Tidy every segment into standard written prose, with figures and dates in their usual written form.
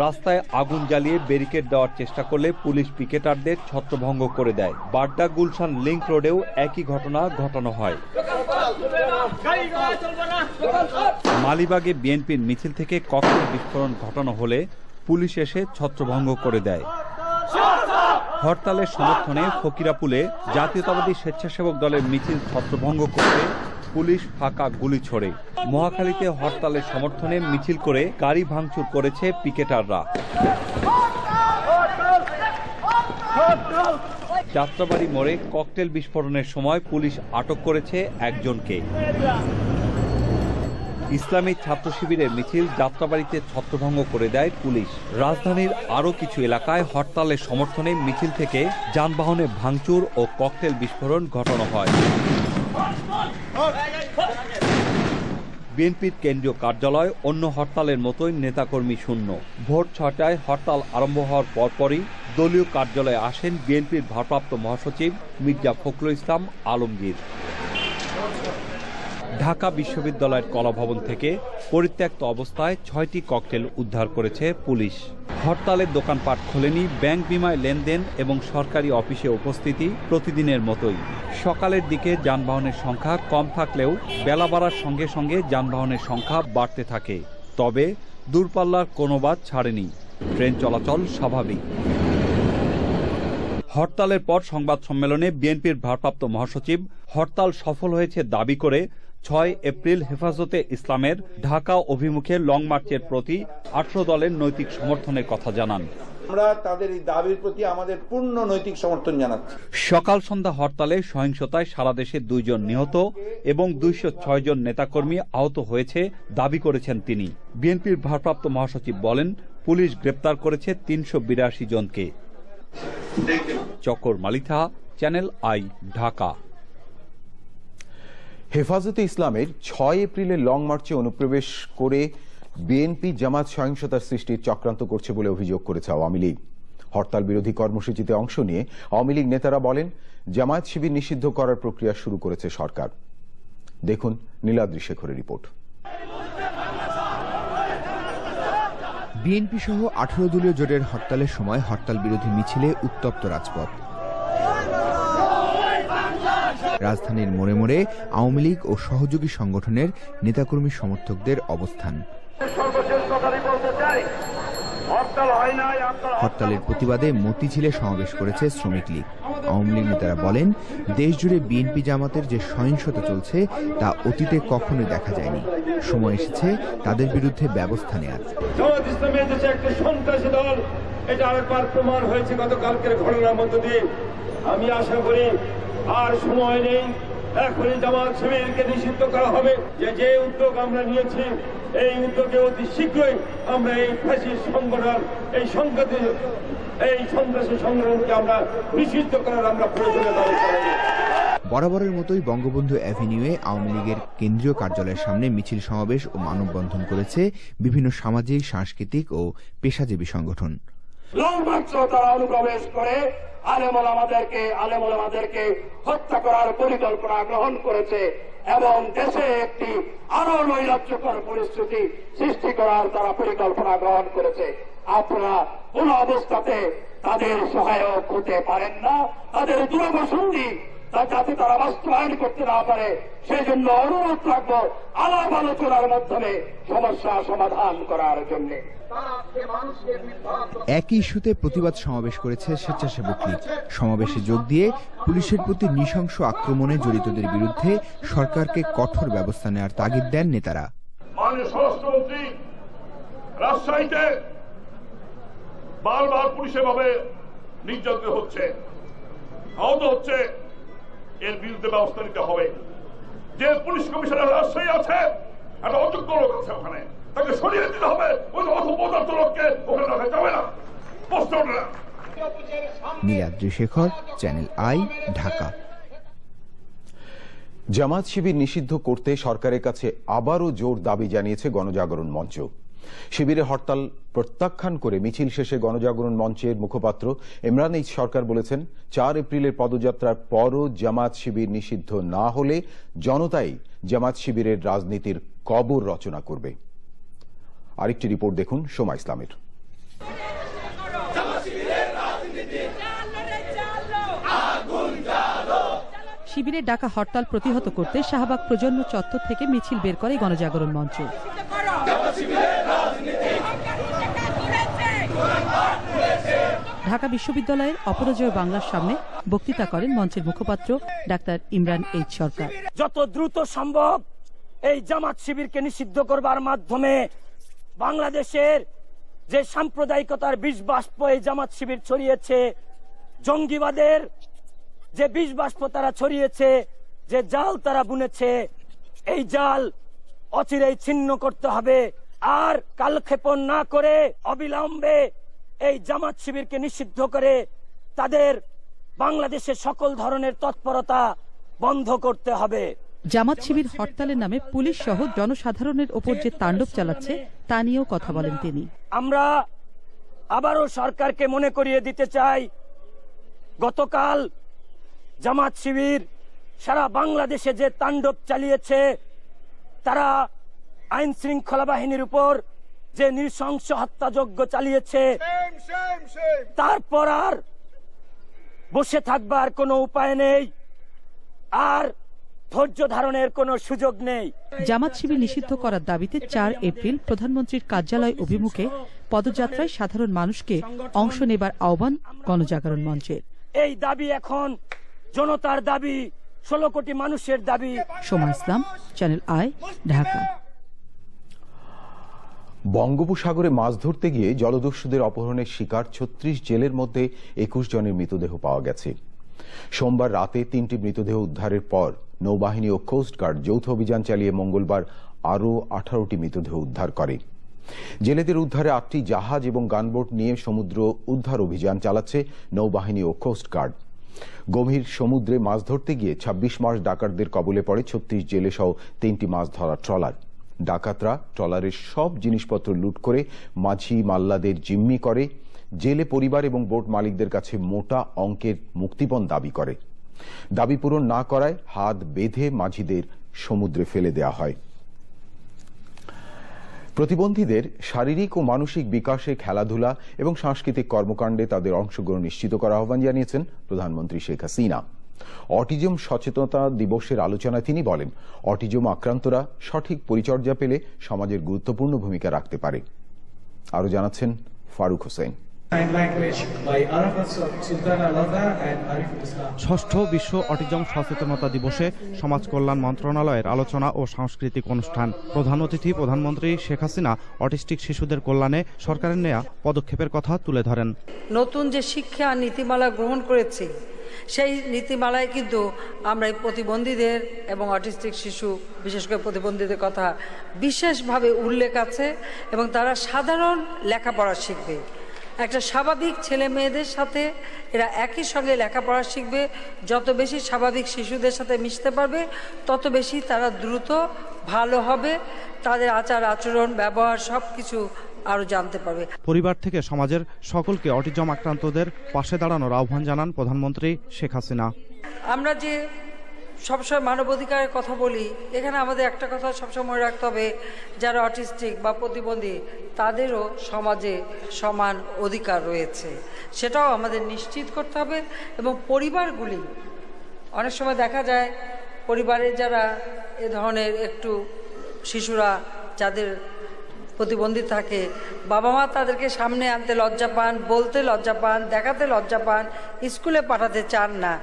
রাস্তায় আগুন জ্বালিয়ে ব্যারিকেড দেওয়ার চেষ্টা করলে পুলিশ পিকেটারদের ছত্রভঙ্গ করে দেয়। বাড্ডা গুলশান লিংক রোডেও একই ঘটনা ঘটানো হয়। মালিবাগে বিএনপির মিছিল থেকে ককটেল বিস্ফোরণ ঘটানো হলে পুলিশ এসে ছত্রভঙ্গ করে দেয়। হরতালের সমর্থনে ফকিরাপুলে জাতীয়তাবাদী স্বেচ্ছাসেবক দলের মিছিল ছত্রভঙ্গ করতে পুলিশ ফাঁকা গুলি ছোড়ে। মহাখালীতে হরতালের সমর্থনে মিছিল করে গাড়ি ভাঙচুর করেছে পিকেটাররা। যাত্রাবাড়ি মোড়ে ককটেল বিস্ফোরণের সময় পুলিশ আটক করেছে একজনকে। ইসলামী ছাত্র শিবিরের মিছিল যাত্রাবাড়িতে ছত্রভঙ্গ করে দেয় পুলিশ। রাজধানীর আরও কিছু এলাকায় হরতালের সমর্থনে মিছিল থেকে যানবাহনে ভাঙচুর ও ককটেল বিস্ফোরণ ঘটানো হয়। বিএনপির কেন্দ্রীয় কার্যালয় অন্য হরতালের মতোই নেতাকর্মী শূন্য। ভোর ৬টায় হরতাল আরম্ভ হওয়ার পরপরই দলীয় কার্যালয়ে আসেন বিএনপির ভারপ্রাপ্ত মহাসচিব মির্জা ফখরুল ইসলাম আলমগীর। ঢাকা বিশ্ববিদ্যালয়ের কলাভবন থেকে পরিত্যক্ত অবস্থায় ৬টি ককটেল উদ্ধার করেছে পুলিশ। হরতালের দোকানপাট খোলেনি, ব্যাংক বিমায় লেনদেন এবং সরকারি অফিসে উপস্থিতি প্রতিদিনের মতোই। সকালের দিকে যানবাহনের সংখ্যা কম থাকলেও বেলা বাড়ার সঙ্গে সঙ্গে যানবাহনের সংখ্যা বাড়তে থাকে। তবে দূরপাল্লার কোনো বাস ছাড়েনি, ট্রেন চলাচল স্বাভাবিক। হরতালের পর সংবাদ সম্মেলনে বিএনপির ভারপ্রাপ্ত মহাসচিব হরতাল সফল হয়েছে দাবি করে ৬ এপ্রিল হেফাজতে ইসলামের ঢাকা অভিমুখে লং মার্চের প্রতি ১৮ দলের নৈতিক সমর্থনের কথা জানান। আমরা তাদের এই দাবির প্রতি আমাদের পূর্ণ নৈতিক সমর্থন জানাচ্ছি। সকাল সন্ধ্যা হরতালে সহিংসতায় সারা দেশে ২ জন নিহত এবং ২০৬ জন নেতাকর্মী আহত হয়েছে দাবি করেছেন তিনি। বিএনপির ভারপ্রাপ্ত মহাসচিব বলেন, পুলিশ গ্রেপ্তার করেছে ৩৮২ জনকে। চকর মালিথা, চ্যানেল আই, ঢাকা। হেফাজতে ইসলামের ৬ এপ্রিলের লং মার্চে অনুপ্রবেশ করে বিএনপি জামাত সহিংসতার সৃষ্টির চক্রান্ত করছে বলে অভিযোগ করেছে আওয়ামী লীগ। হরতাল বিরোধী কর্মসূচিতে অংশ নিয়ে আওয়ামী লীগ নেতারা বলেন, জামায়াত শিবির নিষিদ্ধ করার প্রক্রিয়া শুরু করেছে সরকার। দেখুন নীলাদ্রি শেখরের রিপোর্ট। বিএনপি সহ ১৮ দলীয় জোটের হরতালের সময় হরতাল বিরোধী মিছিলে উত্তপ্ত রাজপথ। রাজধানীর মোড়ে মোড়ে আওয়ামী লীগ ও সহযোগী সংগঠনের নেতাকর্মী সমর্থকদের অবস্থান। হরতালের প্রতিবাদে মতিঝিলে সমাবেশ করেছে শ্রমিক লীগ। আওয়ামী লীগ নেতারা বলেন, দেশজুড়ে বিএনপি জামাতের যে সহিংসতা চলছে তা অতীতে কখনোই দেখা যায়নি। সময় এসেছে তাদের বিরুদ্ধে ব্যবস্থা নেওয়ার। জামাত ইসলামের দেশে একটা সন্ত্রাসী দল, এটা আরেকবার প্রমাণ হয়েছে গতকালকের ঘটনার মধ্য দিয়ে। আমি আশা করি আর সময় নেই, এখনই জামাত শিবিরকে নিষিদ্ধ করা হবে। যে উদ্যোগ আমরা নিয়েছি, এই উদ্যোগে অতি শীঘ্রই আমরা এই ফ্যাসিস্ট সংগঠন, এই সন্ত্রাসী সংগঠনকে আমরা নিষিদ্ধ করার আমরা প্রয়োজনীয় ব্যবস্থা নেব। বরাবরের মতোই বঙ্গবন্ধু অ্যাভিনিউয়ে আওয়ামী লীগের কেন্দ্রীয় কার্যালয়ের সামনে মিছিল সমাবেশ ও মানববন্ধন করেছে বিভিন্ন সামাজিক, সাংস্কৃতিক ও পেশাজীবী সংগঠন। লং মার্চে তারা অনুপ্রবেশ করে আলেমোলামাদেরকে হত্যা করার পরিকল্পনা গ্রহণ করেছে এবং দেশে একটি আরো নৈরাজ্যকর পরিস্থিতি সৃষ্টি করার তারা পরিকল্পনা গ্রহণ করেছে। আপনারা কোন অবস্থাতে তাদের সহায়ক হতে পারেন না, তাদের দূরবসন্দি যাতে তারা বাস্তবায়ন করতে না পারে সেই জন্য অনুরোধ রাখবো আলাপ আলোচনার মাধ্যমে সমস্যা সমাধান করার জন্য। একই ইস্যুতে প্রতিবাদ সমাবেশ করেছে স্বেচ্ছাসেবক লীগ। সমাবেশে যোগ দিয়ে পুলিশের প্রতি নৃশংস আক্রমণে জড়িতদের বিরুদ্ধে সরকারকে কঠোর ব্যবস্থা নেওয়ার তাগিদ দেন নেতারা। মাননীয় স্বরাষ্ট্রমন্ত্রী রাজশাহীতে বারবার পুলিশের ভাবে নির্যাতিত হচ্ছে, আহত হচ্ছে, এর বিরুদ্ধে ব্যবস্থা নিতে হবে। যে পুলিশ কমিশনার রাজশাহী আছে, একটা অযোগ্য লোক আছে ওখানে, তাকে সরিয়ে দিতে হবে। ওই অপদার্থ লোককে ওখানে রাখা যাবে না, প্রশ্ন ওঠে না। Niladri Shekhar, Channel I, Dhaka. জামাত শিবির নিষিদ্ধ করতে সরকারের কাছে আবারও জোর দাবি জানিয়েছে গণজাগরণ মঞ্চ। শিবিরের হরতাল প্রত্যাখ্যান করে মিছিল শেষে গণজাগরণ মঞ্চের মুখপাত্র ইমরান এইচ সরকার বলেছেন, ৪ এপ্রিলের পদযাত্রার পরও জামাত শিবির নিষিদ্ধ না হলে জনতাই জামাত শিবিরের রাজনীতির কবর রচনা করবে। আরেকটি রিপোর্ট দেখুন সোমা ইসলামের। শিবিরের ডাকা হরতাল প্রতিহত করতে শাহবাগ প্রজন্ম চত্বর থেকে মিছিল বের করে গণজাগরণ মঞ্চ। ঢাকা বিশ্ববিদ্যালয়ের অপরাজয় বাংলার সামনে বক্তৃতা করেন মঞ্চের মুখপাত্র ডাক্তার ইমরান এইচ সরকার। যত দ্রুত সম্ভব এই জামাত শিবিরকে নিষিদ্ধ করবার মাধ্যমে বাংলাদেশের যে সাম্প্রদায়িকতার বিষ বাষ্প এই জামাত শিবির ছড়িয়েছে, জঙ্গিবাদের যে বিষ বাষ্প তারা ছড়িয়েছে, যে জাল তারা বুনেছে, এই জাল অচিরেই ছিন্ন করতে হবে। আর কালক্ষেপণ না করে অবিলম্বে এই জামাত শিবিরকে নিষিদ্ধ করে তাদের বাংলাদেশের সকল ধরনের তৎপরতা বন্ধ করতে হবে। জামাত শিবির হরতালের নামে পুলিশ সহ জনসাধারণের ওপর যে তাণ্ডব চালাচ্ছে তা নিয়েও কথা বলেন তিনি। আমরা আবারও সরকারকে মনে করিয়ে দিতে চাই, গতকাল জামাত শিবির সারা বাংলাদেশে যে তাণ্ডব চালিয়েছে, তারা আইন শৃঙ্খলা বাহিনীর উপর যে নৃশংস হত্যাযজ্ঞ চালিয়েছে, তারপর আর বসে থাকবার কোনো উপায় নেই, আর ধৈর্য ধারণের কোনো সুযোগ নেই। জামাত শিবির নিষিদ্ধ করার দাবিতে 4 এপ্রিল প্রধানমন্ত্রীর কার্যালয় অভিমুখে পদযাত্রায় সাধারণ মানুষকে অংশ নেবার আহ্বান গণজাগরণ মঞ্চের। এই দাবি এখন জনতার দাবি, 16 কোটি মানুষের দাবি। সোমা ইসলাম, চ্যানেল আই, ঢাকা। বঙ্গোপসাগরে মাছ ধরতে গিয়ে জলদস্যুদের অপহরণের শিকার 36 জেলের মধ্যে 21 জনের মৃতদেহ পাওয়া গেছে। সোমবার রাতে 3টি মৃতদেহ উদ্ধারের পর নৌবাহিনী ও কোস্টগার্ড যৌথ অভিযান চালিয়ে মঙ্গলবার আরও 18টি মৃতদেহ উদ্ধার করে। জেলেদের উদ্ধারে 8টি জাহাজ এবং গানবোট নিয়ে সমুদ্র উদ্ধার অভিযান চালাচ্ছে নৌবাহিনী ও কোস্টগার্ড। গভীর সমুদ্রে মাছ ধরতে গিয়ে 26 মাস ডাকাতদের কবলে পড়ে 36 জেলে সহ 3টি মাছ ধরা ট্রলার। ডাকাতরা ট্রলারের সব জিনিসপত্র লুট করে মাঝি মাল্লাদের জিম্মি করে। জেলে পরিবার এবং বোট মালিকদের কাছে মোটা অঙ্কের মুক্তিপণ দাবি করে। দাবি পূরণ না করায় হাত বেঁধে মাঝিদের সমুদ্রে ফেলে দেওয়া হয়। প্রতিবন্ধীদের শারীরিক ও মানসিক বিকাশে খেলাধুলা এবং সাংস্কৃতিক কর্মকাণ্ডে তাদের অংশগ্রহণ নিশ্চিত করার আহ্বান জানিয়েছেন প্রধানমন্ত্রী শেখ হাসিনা। অটিজম সচেতনতা দিবসের আলোচনায় তিনি বলেন, অটিজম আক্রান্তরা সঠিক পরিচর্যা পেলে সমাজের গুরুত্বপূর্ণ ভূমিকা রাখতে পারে। আরো জানাচ্ছেন ফারুক হোসেন। ষষ্ঠ বিশ্ব অটিজম সচেতনতা দিবসে সমাজ কল্যাণ মন্ত্রণালয়ের আলোচনা ও সাংস্কৃতিক অনুষ্ঠান। প্রধান অতিথি প্রধানমন্ত্রী শেখ হাসিনা অটিস্টিক শিশুদের কল্যাণে সরকারের নেয়া পদক্ষেপের কথা তুলে ধরেন। নতুন যে শিক্ষা নীতিমালা গ্রহণ করেছি, সেই নীতিমালায় কিন্তু আমরা এই প্রতিবন্ধীদের এবং অটিস্টিক শিশু, বিশেষ করে প্রতিবন্ধীদের কথা বিশেষভাবে উল্লেখ আছে, এবং তারা সাধারণ লেখাপড়া শিখবে। একটা স্বাভাবিক ছেলে মেয়েদের সাথে এরা একই সঙ্গে লেখাপড়া শিখবে। যত বেশি স্বাভাবিক শিশুদের সাথে মিশতে পারবে, তত বেশি তারা দ্রুত ভালো হবে, তাদের আচার আচরণ ব্যবহার সবকিছু আরো জানতে পারবে। পরিবার থেকে সমাজের সকলকে অটিজম আক্রান্তদের পাশে দাঁড়ানোর আহ্বান জানান প্রধানমন্ত্রী শেখ হাসিনা। আমরা যে সবসময় মানবাধিকারের কথা বলি, এখানে আমাদের একটা কথা সবসময় মনে রাখতে হবে, যারা অটিস্টিক বা প্রতিবন্ধী তাদেরও সমাজে সমান অধিকার রয়েছে, সেটাও আমাদের নিশ্চিত করতে হবে। এবং পরিবারগুলি, অনেক সময় দেখা যায় পরিবারের যারা এ ধরনের একটু শিশুরা যাদের প্রতিবন্ধী থাকে, বাবা মা তাদেরকে সামনে আনতে লজ্জা পান, বলতে লজ্জা পান, দেখাতে লজ্জা পান, স্কুলে পাঠাতে চান না।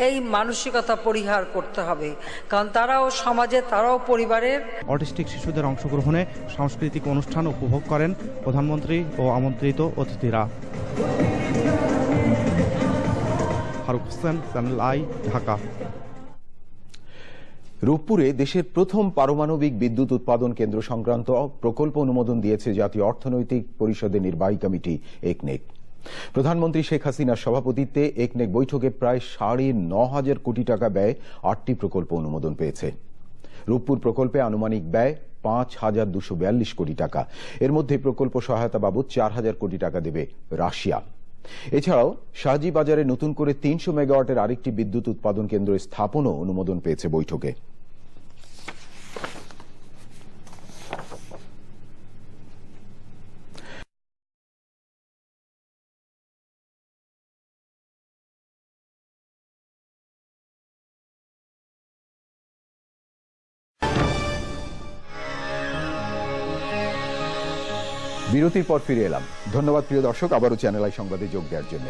এই মানসিকতা পরিহার করতে হবে, কারণ তারাও সমাজে, তারাও পরিবারের। অটিস্টিক শিশুদের অংশগ্রহণে সাংস্কৃতিক অনুষ্ঠান উপভোগ করেন প্রধানমন্ত্রী ও আমন্ত্রিত অতিথিরা। Faruk Hossain, Channel I, Dhaka. রূপপুরে দেশের প্রথম পারমাণবিক বিদ্যুৎ উৎপাদন কেন্দ্র সংক্রান্ত প্রকল্প অনুমোদন দিয়েছে জাতীয় অর্থনৈতিক পরিষদের নির্বাহী কমিটি একনেক। প্রধানমন্ত্রী শেখ হাসিনার সভাপতিত্বে একনেক বৈঠকে প্রায় 9.5 কোটি টাকা ব্যয়ে 8টি প্রকল্প অনুমোদন পেয়েছে। রূপপুর প্রকল্পে আনুমানিক ব্যয় 5,242 কোটি টাকা। এর মধ্যে প্রকল্প সহায়তা বাবদ 4,000 কোটি টাকা দেবে রাশিয়া। এছাড়াও শাহজি বাজারে নতুন করে 300 মেগাওয়াটের আরেকটি বিদ্যুৎ উৎপাদন কেন্দ্র স্থাপনও অনুমোদন পেয়েছে বৈঠকে। বিরতির পর ফিরে এলাম। ধন্যবাদ প্রিয় দর্শক, আবারও চ্যানেল আই সংবাদে যোগ দেওয়ার জন্য।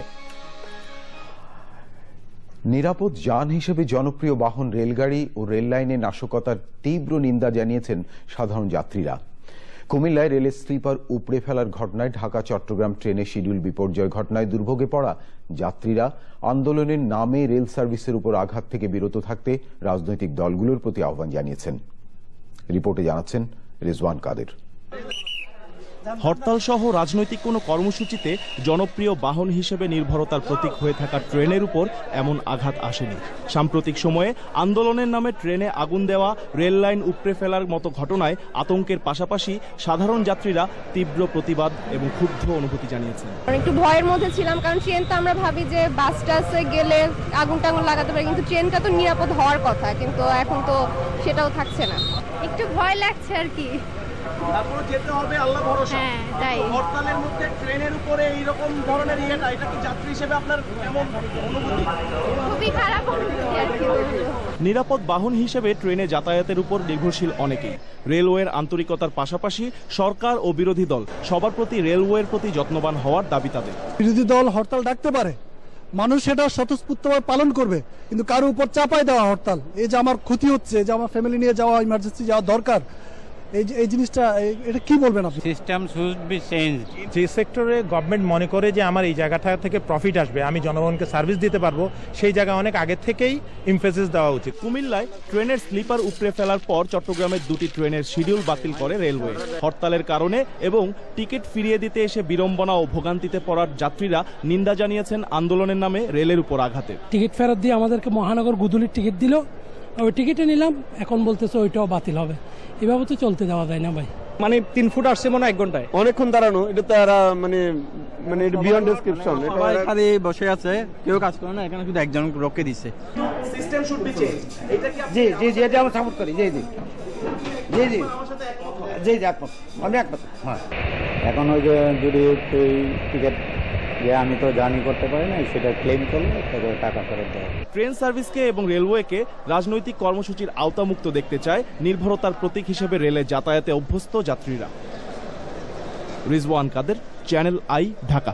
নিরাপদ যান হিসেবে জনপ্রিয় বাহন রেলগাড়ি ও রেল লাইনে নাশকতার তীব্র নিন্দা জানিয়েছেন সাধারণ যাত্রীরা। কুমিল্লায় রেলের স্লিপার উপড়ে ফেলার ঘটনায় ঢাকা চট্টগ্রাম ট্রেনে শিডিউল বিপর্যয় ঘটনায় দুর্ভোগে পড়া যাত্রীরা আন্দোলনের নামে রেল সার্ভিসের উপর আঘাত থেকে বিরত থাকতে রাজনৈতিক দলগুলোর প্রতি আহ্বান জানিয়েছেন। রিপোর্টে জানাচ্ছেন রিজওয়ান কাদের। হরতাল সহ রাজনৈতিক কোনো কর্মসূচিতে জনপ্রিয় বাহন হিসেবে নির্ভরতার প্রতীক হয়ে থাকা ট্রেনের উপর এমন আঘাত আসেনি। সাম্প্রতিক সময়ে আন্দোলনের নামে ট্রেনে আগুন দেওয়া, রেল লাইন উপড়ে ফেলার মতো ঘটনায় আতঙ্কের পাশাপাশি সাধারণ যাত্রীরা তীব্র প্রতিবাদ এবং ক্ষুব্ধ অনুভূতি জানিয়েছেন। একটু ভয়ের মধ্যে ছিলাম, কারণ ট্রেন তো আমরা ভাবি যে বাস টাসে গেলে আগুন টাগুন লাগাতে পারে, কিন্তু ট্রেনটা তো নিরাপদ হওয়ার কথা, কিন্তু এখন তো সেটাও থাকছে না। একটু ভয় লাগছে আর কি। তারপরে যেতে হবে আল্লাহ ভরসা। হ্যাঁ, তাই। হরতালের মধ্যে ট্রেনের উপরে এইরকম ধরনের এটা কি যাত্রী হিসেবে আপনার কেমন অনুভূতি? খুবই খারাপ অনুভূতি আর কি। নিরাপদ বাহন হিসেবে ট্রেনে যাতায়াতের উপর নির্ভরশীল অনেকেই। রেলওয়ের আন্তরিকতার পাশাপাশি সরকার ও বিরোধী দল সবার প্রতি রেলওয়ের প্রতি যত্নবান হওয়ার দাবি তাদের। বিরোধী দল হরতাল ডাকতে পারে, মানুষ সেটা স্বতঃস্ফূর্তভাবে পালন করবে, কিন্তু কারো উপর চাপাই দেওয়া হরতাল, এই যে আমার ক্ষতি হচ্ছে, যে আমার ফ্যামিলি নিয়ে যাওয়া ইমার্জেন্সি যাওয়া দরকার, এই জিনিসটা এটা কি বলবেন আপনি? System should be change. যে সেক্টরে গভর্নমেন্ট মনে করে যে আমার এই জায়গাটা থেকে প্রফিট আসবে, আমি জনগণকে সার্ভিস দিতে পারবো, সেই জায়গা অনেক আগে থেকেই এমফেসিস দেওয়া উচিত। কুমিল্লায় ট্রেনের স্লিপার উপড়ে ফেলার পর চট্টগ্রামের দুটি ট্রেনের শিডিউল বাতিল করে রেলওয়ে। হরতালের কারণে এবং টিকিট ফিরিয়ে দিতে এসে বিড়ম্বনা ও ভোগান্তিতে পড়ার যাত্রীরা নিন্দা জানিয়েছেন আন্দোলনের নামে রেলের উপর আঘাতে। টিকিট ফেরত দিয়ে আমাদেরকে মহানগর গুদুলির টিকিট দিল, ওই টিকিটে নিলাম, এখন বলতেছে ওইটাও বাতিল হবে। এভাবে তো চলতে দেওয়া যায় না ভাই। মানে 3 ফুট আসছে মনে 1 ঘন্টায়, অনেকক্ষণ দাঁড়ানো, এটা তো এরা মানে বিয়ন্ড ডেসক্রিপশন। সবাই খালি বসে আছে, কেউ কাজ করে না, এখানে শুধু একজন রক্ষে দিছে। System should be change. এটা কি জি জি জি, এটা আমরা সাপোর্ট করি। জি জি জি জি জি জি, আমি একমত। হ্যাঁ, এখন ওই যে যদি টিকিট আমি তো জার্নি করতে পারি না, সেটা ক্লেম করলে টাকা ফেরত দেয়। ট্রেন সার্ভিসকে এবং রেলওয়েকে রাজনৈতিক কর্মসূচির আওতামুক্ত দেখতে চায় নির্ভরতার প্রতীক হিসেবে রেলে যাতায়াতে অভ্যস্ত যাত্রীরা। রিজওয়ান কাদের, চ্যানেল আই, ঢাকা।